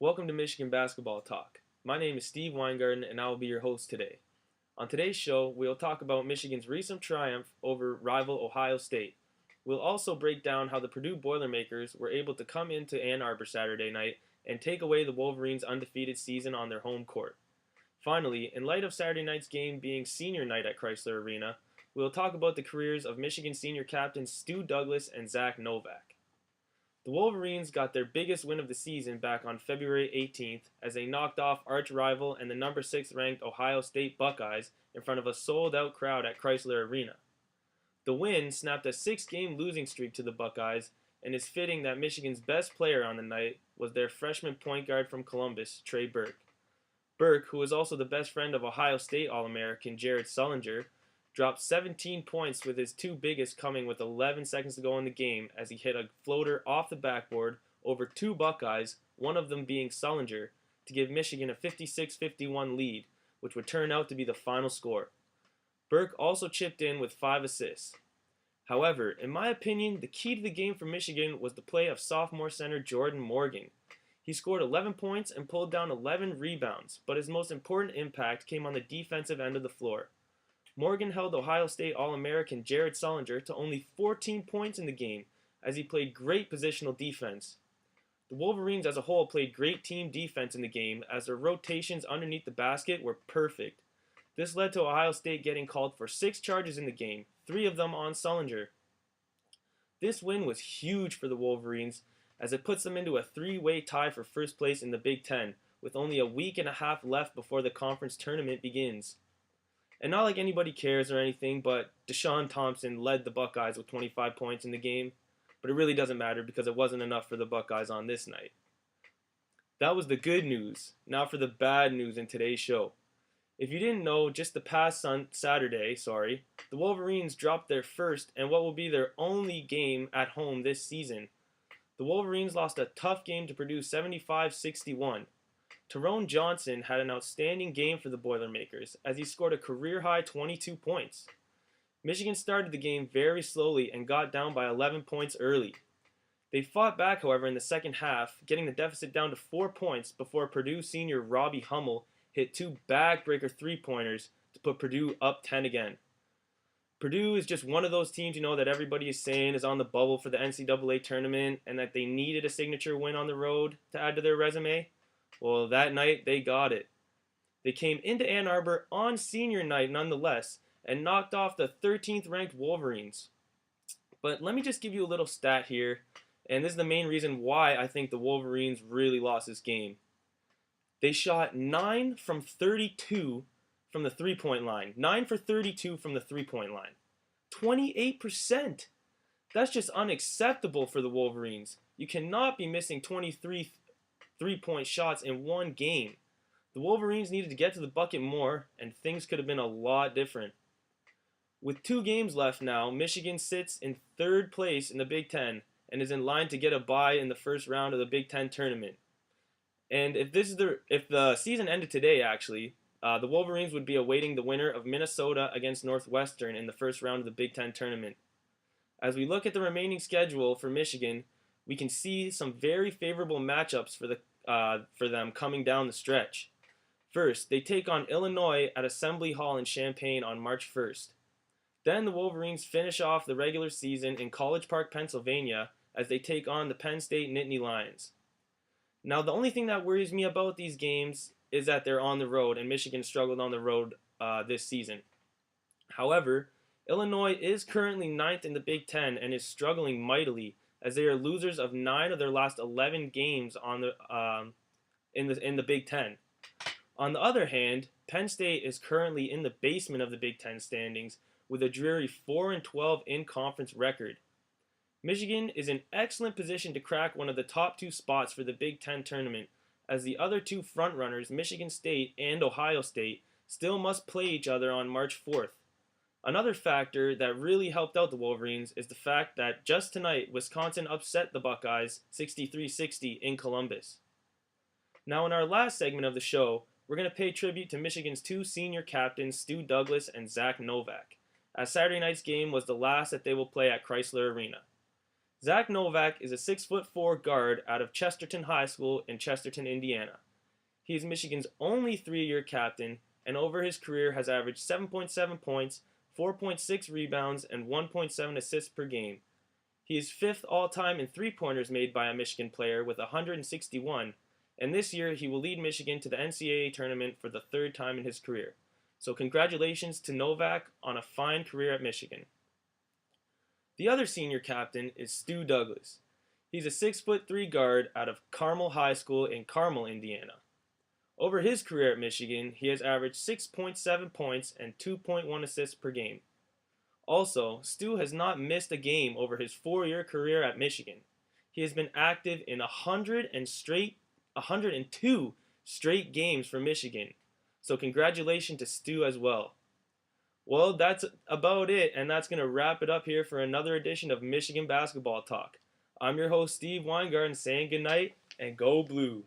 Welcome to Michigan Basketball Talk. My name is Steve Weingarten and I will be your host today. On today's show, we'll talk about Michigan's recent triumph over rival Ohio State. We'll also break down how the Purdue Boilermakers were able to come into Ann Arbor Saturday night and take away the Wolverines' undefeated season on their home court. Finally, in light of Saturday night's game being senior night at Chrysler Arena, we'll talk about the careers of Michigan senior captains Stu Douglas and Zach Novak. The Wolverines got their biggest win of the season back on February 18th as they knocked off arch rival and the number 6 ranked Ohio State Buckeyes in front of a sold-out crowd at Chrysler Arena. The win snapped a 6-game losing streak to the Buckeyes, and it's fitting that Michigan's best player on the night was their freshman point guard from Columbus, Trey Burke. Burke, who was also the best friend of Ohio State All-American Jared Sullinger, dropped 17 points with his two biggest coming with 11 seconds to go in the game as he hit a floater off the backboard over two Buckeyes, one of them being Sullinger, to give Michigan a 56-51 lead, which would turn out to be the final score. Burke also chipped in with 5 assists. However, in my opinion, the key to the game for Michigan was the play of sophomore center Jordan Morgan. He scored 11 points and pulled down 11 rebounds, but his most important impact came on the defensive end of the floor. Morgan held Ohio State All-American Jared Sullinger to only 14 points in the game as he played great positional defense. The Wolverines as a whole played great team defense in the game as their rotations underneath the basket were perfect. This led to Ohio State getting called for 6 charges in the game, 3 of them on Sullinger. This win was huge for the Wolverines as it puts them into a 3-way tie for first place in the Big Ten with only a week and a half left before the conference tournament begins. And not like anybody cares or anything, but Deshaun Thompson led the Buckeyes with 25 points in the game, but it really doesn't matter because it wasn't enough for the Buckeyes on this night. That was the good news. Now for the bad news in today's show. If you didn't know, just the past Saturday, the Wolverines dropped their first and what will be their only game at home this season. The Wolverines lost a tough game to Purdue 75-61. Tyrone Johnson had an outstanding game for the Boilermakers as he scored a career-high 22 points. Michigan started the game very slowly and got down by 11 points early. They fought back, however, in the second half, getting the deficit down to 4 points before Purdue senior Robbie Hummel hit 2 backbreaker three-pointers to put Purdue up 10 again. Purdue is just one of those teams, that everybody is saying is on the bubble for the NCAA tournament and that they needed a signature win on the road to add to their resume. Well, that night, they got it. They came into Ann Arbor on senior night nonetheless and knocked off the 13th ranked Wolverines. But let me just give you a little stat here, and this is the main reason why I think the Wolverines really lost this game. They shot 9 from 32 from the three-point line. 9 for 32 from the three-point line. 28%. That's just unacceptable for the Wolverines. You cannot be missing 23 three-point shots in one game. The Wolverines needed to get to the bucket more, and things could have been a lot different. With 2 games left now, Michigan sits in 3rd place in the Big Ten and is in line to get a bye in the first round of the Big Ten tournament. And if the season ended today, actually, the Wolverines would be awaiting the winner of Minnesota against Northwestern in the first round of the Big Ten tournament. As we look at the remaining schedule for Michigan, we can see some very favorable matchups for them coming down the stretch. First, they take on Illinois at Assembly Hall in Champaign on March 1st. Then the Wolverines finish off the regular season in College Park, Pennsylvania, as they take on the Penn State Nittany Lions. Now, the only thing that worries me about these games is that they're on the road, and Michigan struggled on the road this season. However, Illinois is currently 9th in the Big Ten and is struggling mightily, as they are losers of 9 of their last 11 games in the Big Ten. On the other hand, Penn State is currently in the basement of the Big Ten standings with a dreary 4-12 in-conference record. Michigan is in excellent position to crack one of the top 2 spots for the Big Ten tournament, as the other 2 frontrunners, Michigan State and Ohio State, still must play each other on March 4th. Another factor that really helped out the Wolverines is the fact that just tonight, Wisconsin upset the Buckeyes 63-60 in Columbus. Now in our last segment of the show, we're going to pay tribute to Michigan's 2 senior captains, Stu Douglas and Zach Novak, as Saturday night's game was the last that they will play at Chrysler Arena. Zach Novak is a 6'4" guard out of Chesterton High School in Chesterton, Indiana. He is Michigan's only 3-year captain, and over his career has averaged 7.7 points, 4.6 rebounds, and 1.7 assists per game. He is 5th all-time in three-pointers made by a Michigan player with 161, and this year he will lead Michigan to the NCAA tournament for the 3rd time in his career. So congratulations to Novak on a fine career at Michigan. The other senior captain is Stu Douglas. He's a 6'3" guard out of Carmel High School in Carmel, Indiana. Over his career at Michigan, he has averaged 6.7 points and 2.1 assists per game. Also, Stu has not missed a game over his 4-year career at Michigan. He has been active in 102 straight games for Michigan. So congratulations to Stu as well. Well, that's about it, and that's going to wrap it up here for another edition of Michigan Basketball Talk. I'm your host, Steve Weingarten, saying goodnight, and go Blue.